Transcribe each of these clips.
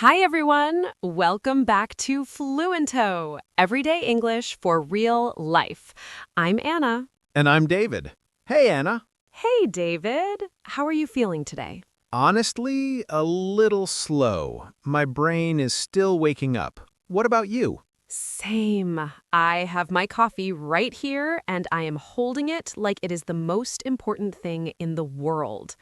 Hi, everyone. Welcome back to Fluento, everyday English for real life. I'm Anna. And I'm David. Hey, Anna. Hey, David. How are you feeling today? Honestly, a little slow. My brain is still waking up. What about you? Same. I have my coffee right here, and I am holding it like it is the most important thing in the world.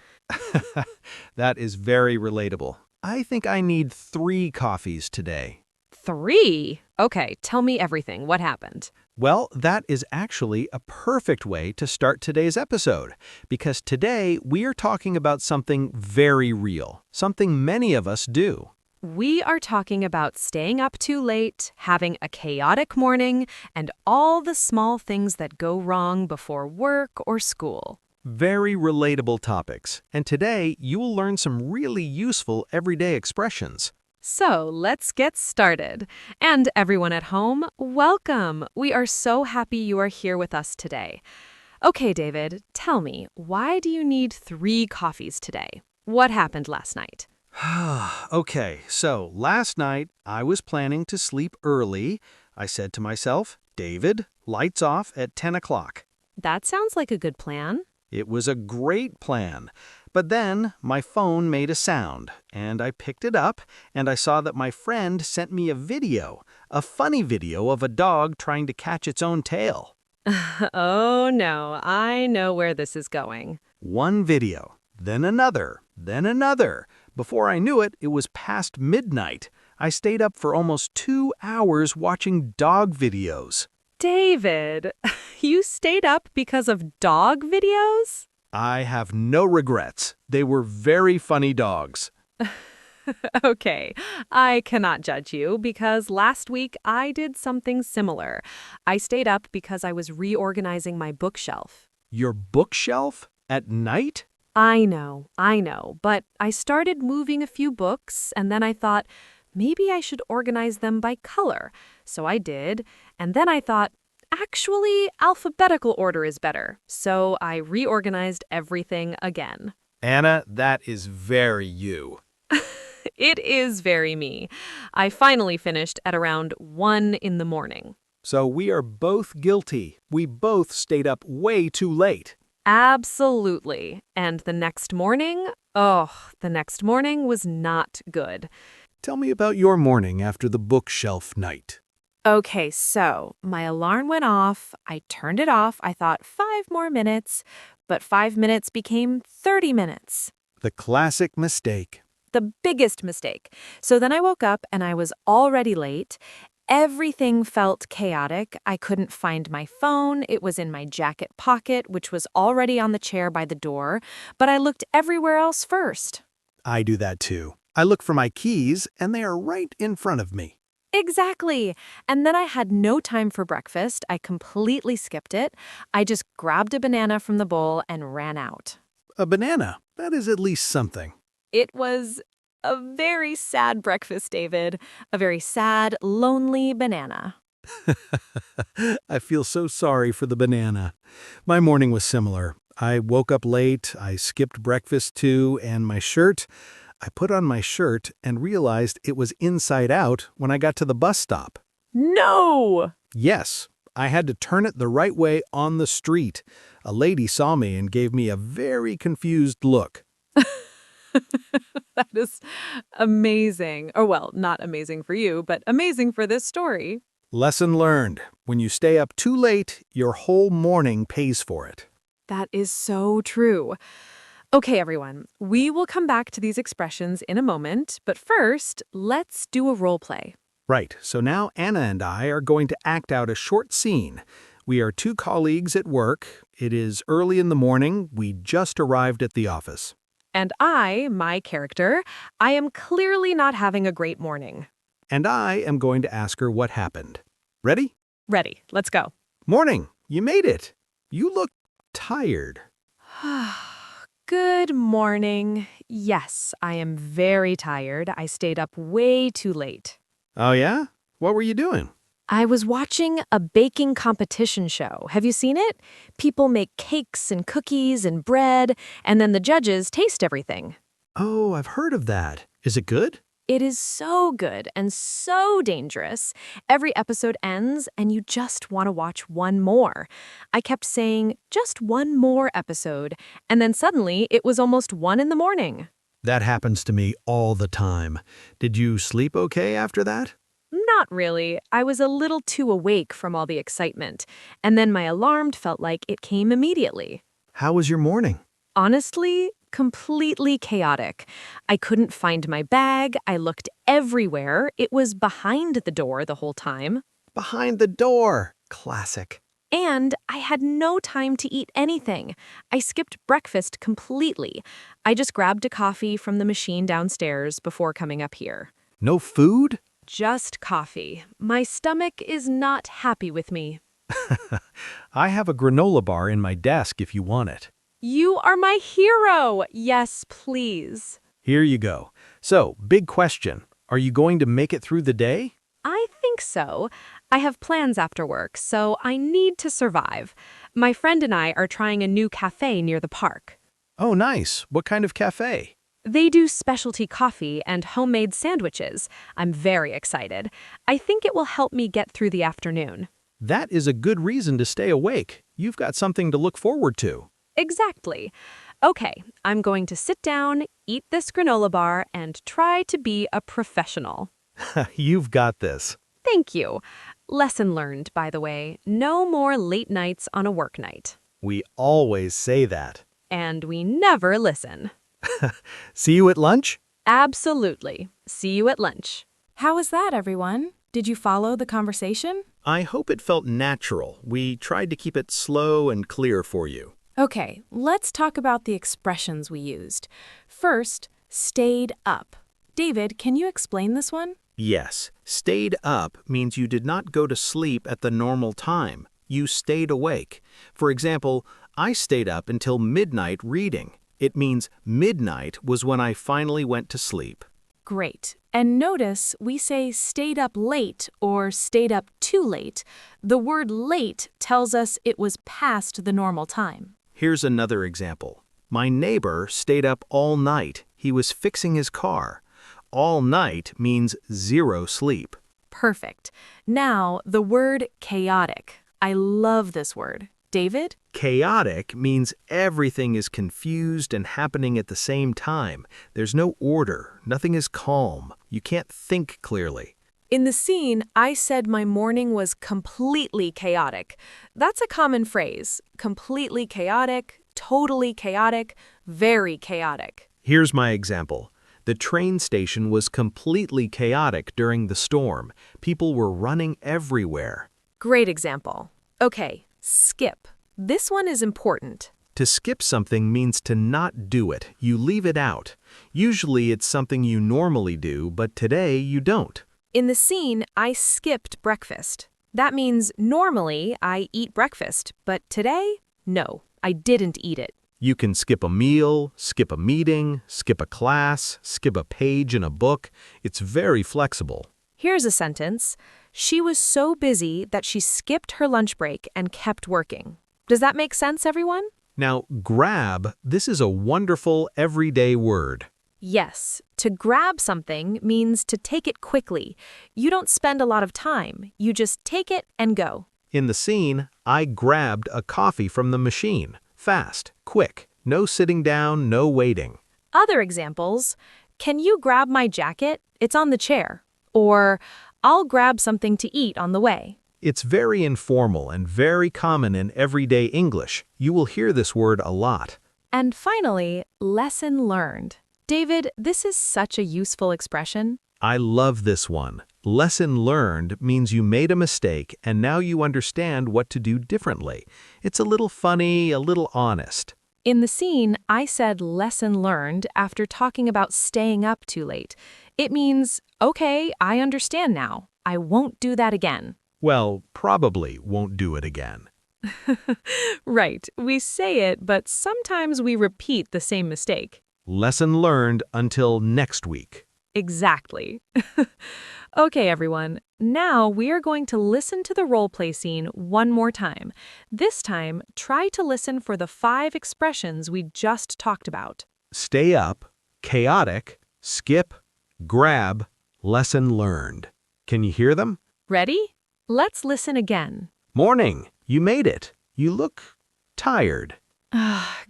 That is very relatable. I think I need 3 coffees today. 3? Okay, tell me everything. What happened? Well, that is actually a perfect way to start today's episode, because today we are talking about something very real, something many of us do. We are talking about staying up too late, having a chaotic morning, and all the small things that go wrong before work or school. Very relatable topics, and today you will learn some really useful everyday expressions. So let's get started. And everyone at home, welcome. We are so happy you are here with us today. Okay, David, tell me, why do you need 3 coffees today? What happened last night? Okay, so last night I was planning to sleep early. I said to myself, David, lights off at 10 o'clock. That sounds like a good plan. It was a great plan. But then my phone made a sound, and I picked it up, and I saw that my friend sent me a funny video of a dog trying to catch its own tail. Oh no, I know where this is going. One video, then another, then another. Before I knew it, it was past midnight. I stayed up for almost 2 hours watching dog videos. David, you stayed up because of dog videos? I have no regrets. They were very funny dogs. Okay, I cannot judge you because last week I did something similar. I stayed up because I was reorganizing my bookshelf. Your bookshelf? At night? I know, but I started moving a few books and then I thought maybe I should organize them by color. So I did, and then I thought, actually, alphabetical order is better. So I reorganized everything again. Anna, that is very you. It is very me. I finally finished at around 1 in the morning. So we are both guilty. We both stayed up way too late. Absolutely. And the next morning was not good. Tell me about your morning after the bookshelf night. Okay, so my alarm went off. I turned it off. I thought 5 more minutes, but 5 minutes became 30 minutes. The classic mistake. The biggest mistake. So then I woke up and I was already late. Everything felt chaotic. I couldn't find my phone. It was in my jacket pocket, which was already on the chair by the door, but I looked everywhere else first. I do that too. I look for my keys, and they are right in front of me. Exactly. And then I had no time for breakfast. I completely skipped it. I just grabbed a banana from the bowl and ran out. A banana. That is at least something. It was a very sad breakfast, David. A very sad, lonely banana. I feel so sorry for the banana. My morning was similar. I woke up late, I skipped breakfast too, and I put on my shirt and realized it was inside out when I got to the bus stop. No! Yes, I had to turn it the right way on the street. A lady saw me and gave me a very confused look. That is amazing. Or, well, not amazing for you, but amazing for this story. Lesson learned. When you stay up too late, your whole morning pays for it. That is so true. Okay, everyone, we will come back to these expressions in a moment, but first, let's do a role play. Right, so now Anna and I are going to act out a short scene. We are 2 colleagues at work. It is early in the morning. We just arrived at the office. And my character, I am clearly not having a great morning. And I am going to ask her what happened. Ready? Ready, let's go. Morning, you made it. You look tired. Good morning. Yes, I am very tired. I stayed up way too late. Oh yeah? What were you doing? I was watching a baking competition show. Have you seen it? People make cakes and cookies and bread, and then the judges taste everything. Oh, I've heard of that. Is it good? It is so good and so dangerous. Every episode ends, and you just want to watch one more. I kept saying, just one more episode, and then suddenly it was almost 1 in the morning. That happens to me all the time. Did you sleep okay after that? Not really. I was a little too awake from all the excitement, and then my alarm felt like it came immediately. How was your morning? Honestly, completely chaotic. I couldn't find my bag. I looked everywhere. It was behind the door the whole time. Behind the door. Classic. And I had no time to eat anything. I skipped breakfast completely. I just grabbed a coffee from the machine downstairs before coming up here. No food? Just coffee. My stomach is not happy with me. I have a granola bar in my desk if you want it. You are my hero! Yes, please. Here you go. So, big question. Are you going to make it through the day? I think so. I have plans after work, so I need to survive. My friend and I are trying a new cafe near the park. Oh, nice. What kind of cafe? They do specialty coffee and homemade sandwiches. I'm very excited. I think it will help me get through the afternoon. That is a good reason to stay awake. You've got something to look forward to. Exactly. Okay, I'm going to sit down, eat this granola bar, and try to be a professional. You've got this. Thank you. Lesson learned, by the way. No more late nights on a work night. We always say that. And we never listen. See you at lunch? Absolutely. See you at lunch. How was that, everyone? Did you follow the conversation? I hope it felt natural. We tried to keep it slow and clear for you. Okay, let's talk about the expressions we used. First, stayed up. David, can you explain this one? Yes, stayed up means you did not go to sleep at the normal time. You stayed awake. For example, I stayed up until midnight reading. It means midnight was when I finally went to sleep. Great. And notice we say stayed up late or stayed up too late. The word late tells us it was past the normal time. Here's another example. My neighbor stayed up all night. He was fixing his car. All night means 0 sleep. Perfect. Now, the word chaotic. I love this word. David? Chaotic means everything is confused and happening at the same time. There's no order. Nothing is calm. You can't think clearly. In the scene, I said my morning was completely chaotic. That's a common phrase. Completely chaotic, totally chaotic, very chaotic. Here's my example. The train station was completely chaotic during the storm. People were running everywhere. Great example. Okay, skip. This one is important. To skip something means to not do it. You leave it out. Usually it's something you normally do, but today you don't. In the scene, I skipped breakfast. That means normally I eat breakfast, but today, no, I didn't eat it. You can skip a meal, skip a meeting, skip a class, skip a page in a book. It's very flexible. Here's a sentence. She was so busy that she skipped her lunch break and kept working. Does that make sense, everyone? Now, grab, this is a wonderful everyday word. Yes, to grab something means to take it quickly. You don't spend a lot of time. You just take it and go. In the scene, I grabbed a coffee from the machine. Fast, quick, no sitting down, no waiting. Other examples, can you grab my jacket? It's on the chair. Or, I'll grab something to eat on the way. It's very informal and very common in everyday English. You will hear this word a lot. And finally, lesson learned. David, this is such a useful expression. I love this one. Lesson learned means you made a mistake and now you understand what to do differently. It's a little funny, a little honest. In the scene, I said lesson learned after talking about staying up too late. It means, okay, I understand now. I won't do that again. Well, probably won't do it again. Right, we say it, but sometimes we repeat the same mistake. Lesson learned until next week. Exactly. Okay, everyone. Now we are going to listen to the role-play scene one more time. This time, try to listen for the 5 expressions we just talked about. Stay up, chaotic, skip, grab, lesson learned. Can you hear them? Ready? Let's listen again. Morning. You made it. You look tired.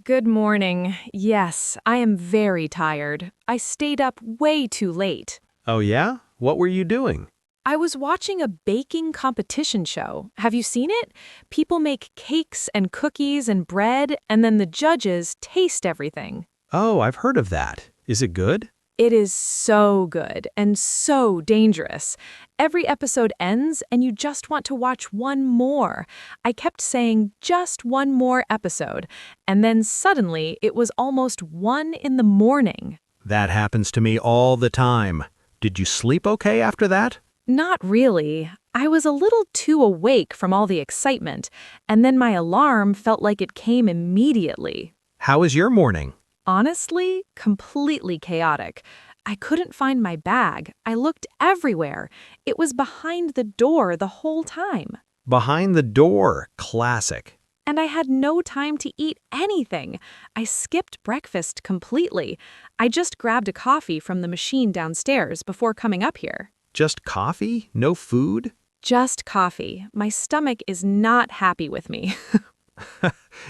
Good morning. Yes, I am very tired. I stayed up way too late. Oh yeah? What were you doing? I was watching a baking competition show. Have you seen it? People make cakes and cookies and bread, and then the judges taste everything. Oh, I've heard of that. Is it good? It is so good and so dangerous. Every episode ends and you just want to watch one more. I kept saying just one more episode, and then suddenly it was almost 1 in the morning. That happens to me all the time. Did you sleep okay after that? Not really. I was a little too awake from all the excitement, and then my alarm felt like it came immediately. How was your morning? Honestly, completely chaotic. I couldn't find my bag. I looked everywhere. It was behind the door the whole time. Behind the door. Classic. And I had no time to eat anything. I skipped breakfast completely. I just grabbed a coffee from the machine downstairs before coming up here. Just coffee? No food? Just coffee. My stomach is not happy with me.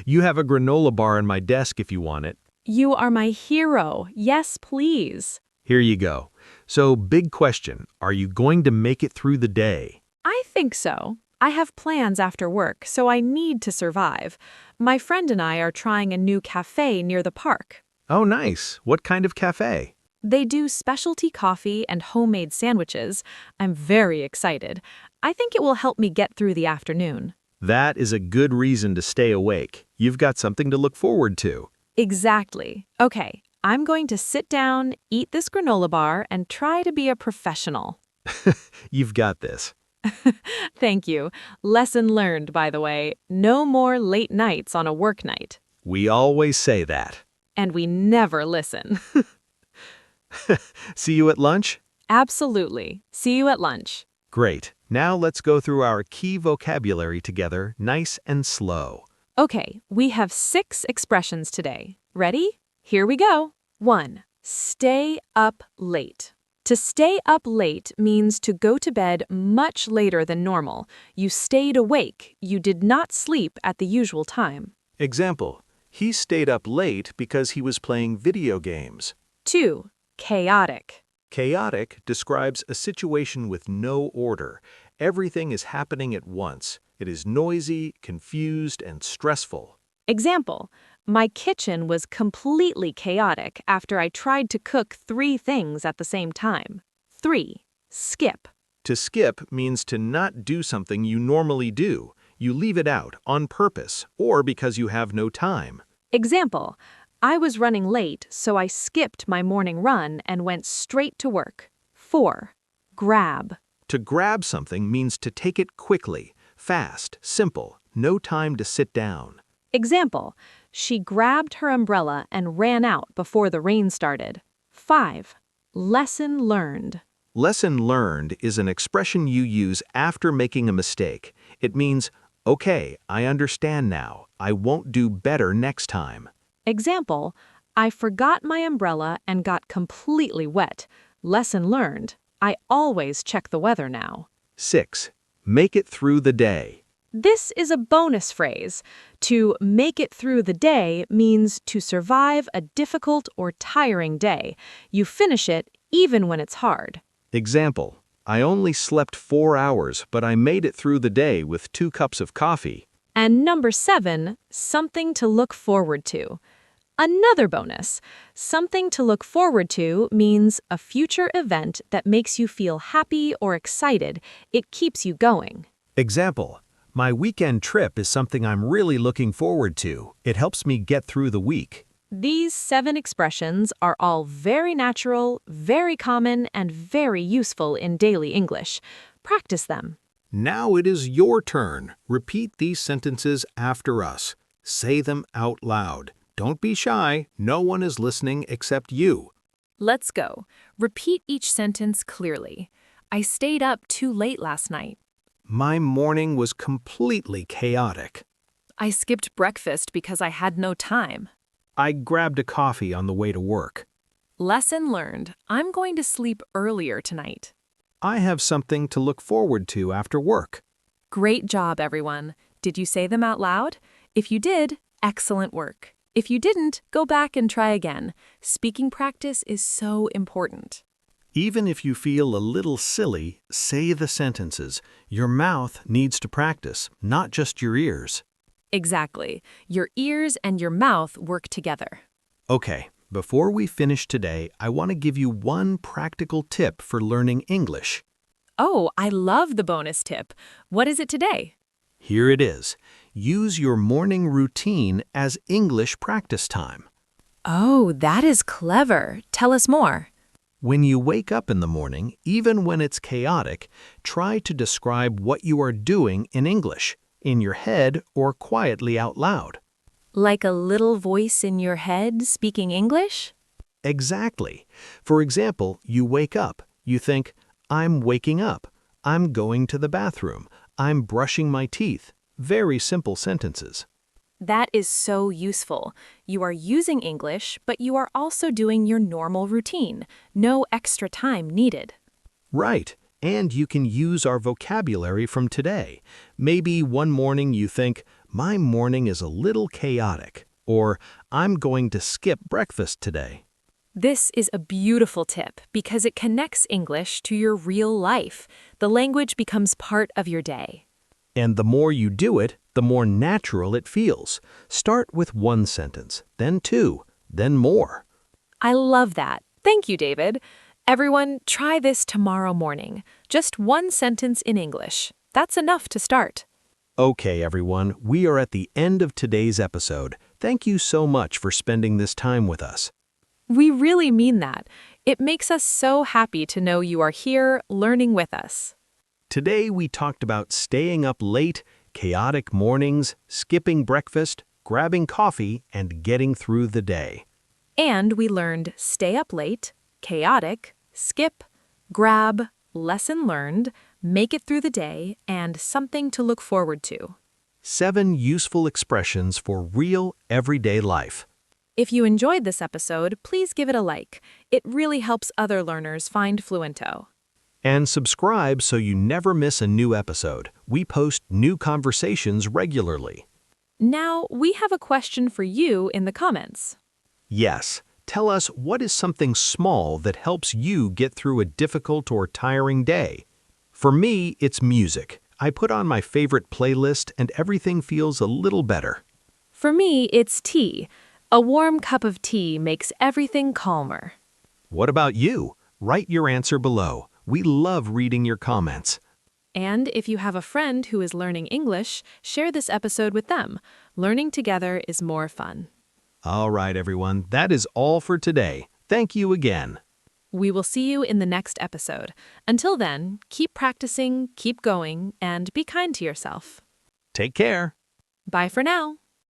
You have a granola bar on my desk if you want it. You are my hero. Yes, please. Here you go. So, big question. Are you going to make it through the day? I think so. I have plans after work, so I need to survive. My friend and I are trying a new cafe near the park. Oh, nice. What kind of cafe? They do specialty coffee and homemade sandwiches. I'm very excited. I think it will help me get through the afternoon. That is a good reason to stay awake. You've got something to look forward to. Exactly. Okay, I'm going to sit down, eat this granola bar, and try to be a professional. You've got this. Thank you. Lesson learned, by the way. No more late nights on a work night. We always say that. And we never listen. See you at lunch? Absolutely. See you at lunch. Great. Now let's go through our key vocabulary together, nice and slow. Okay, we have 6 expressions today. Ready? Here we go. 1. Stay up late. To stay up late means to go to bed much later than normal. You stayed awake. You did not sleep at the usual time. Example, he stayed up late because he was playing video games. 2. Chaotic. Chaotic describes a situation with no order. Everything is happening at once. It is noisy, confused, and stressful. Example, my kitchen was completely chaotic after I tried to cook 3 things at the same time. 3. Skip. To skip means to not do something you normally do. You leave it out on purpose or because you have no time. Example, I was running late, so I skipped my morning run and went straight to work. 4. Grab. To grab something means to take it quickly, fast, simple, no time to sit down. Example, she grabbed her umbrella and ran out before the rain started. 5. Lesson learned. Lesson learned is an expression you use after making a mistake. It means, okay, I understand now. I won't do better next time. Example, I forgot my umbrella and got completely wet. Lesson learned. I always check the weather now. 6. Make it through the day. This is a bonus phrase. To make it through the day means to survive a difficult or tiring day. You finish it even when it's hard. Example, I only slept 4 hours, but I made it through the day with 2 cups of coffee. And number 7, something to look forward to. Another bonus. Something to look forward to means a future event that makes you feel happy or excited. It keeps you going. Example, my weekend trip is something I'm really looking forward to. It helps me get through the week. These 7 expressions are all very natural, very common, and very useful in daily English. Practice them. Now it is your turn. Repeat these sentences after us. Say them out loud. Don't be shy. No one is listening except you. Let's go. Repeat each sentence clearly. I stayed up too late last night. My morning was completely chaotic. I skipped breakfast because I had no time. I grabbed a coffee on the way to work. Lesson learned. I'm going to sleep earlier tonight. I have something to look forward to after work. Great job, everyone. Did you say them out loud? If you did, excellent work. If you didn't, go back and try again. Speaking practice is so important. Even if you feel a little silly, say the sentences. Your mouth needs to practice, not just your ears. Exactly. Your ears and your mouth work together. Okay, before we finish today, I want to give you one practical tip for learning English. Oh, I love the bonus tip. What is it today? Here it is. Use your morning routine as English practice time. Oh, that is clever. Tell us more. When you wake up in the morning, even when it's chaotic, try to describe what you are doing in English, in your head or quietly out loud. Like a little voice in your head speaking English? Exactly. For example, you wake up. You think, I'm waking up. I'm going to the bathroom. I'm brushing my teeth. Very simple sentences. That is so useful. You are using English, but you are also doing your normal routine. No extra time needed. Right. And you can use our vocabulary from today. Maybe one morning you think, my morning is a little chaotic, or I'm going to skip breakfast today. This is a beautiful tip because it connects English to your real life. The language becomes part of your day. And the more you do it, the more natural it feels. Start with one sentence, then two, then more. I love that. Thank you, David. Everyone, try this tomorrow morning. Just one sentence in English. That's enough to start. Okay, everyone, we are at the end of today's episode. Thank you so much for spending this time with us. We really mean that. It makes us so happy to know you are here learning with us. Today we talked about staying up late, chaotic mornings, skipping breakfast, grabbing coffee, and getting through the day. And we learned stay up late, chaotic, skip, grab, lesson learned, make it through the day, and something to look forward to. 7 useful expressions for real, everyday life. If you enjoyed this episode, please give it a like. It really helps other learners find Fluento. And subscribe so you never miss a new episode. We post new conversations regularly. Now, we have a question for you in the comments. Yes, tell us what is something small that helps you get through a difficult or tiring day. For me, it's music. I put on my favorite playlist and everything feels a little better. For me, it's tea. A warm cup of tea makes everything calmer. What about you? Write your answer below. We love reading your comments. And if you have a friend who is learning English, share this episode with them. Learning together is more fun. All right, everyone, that is all for today. Thank you again. We will see you in the next episode. Until then, keep practicing, keep going, and be kind to yourself. Take care. Bye for now.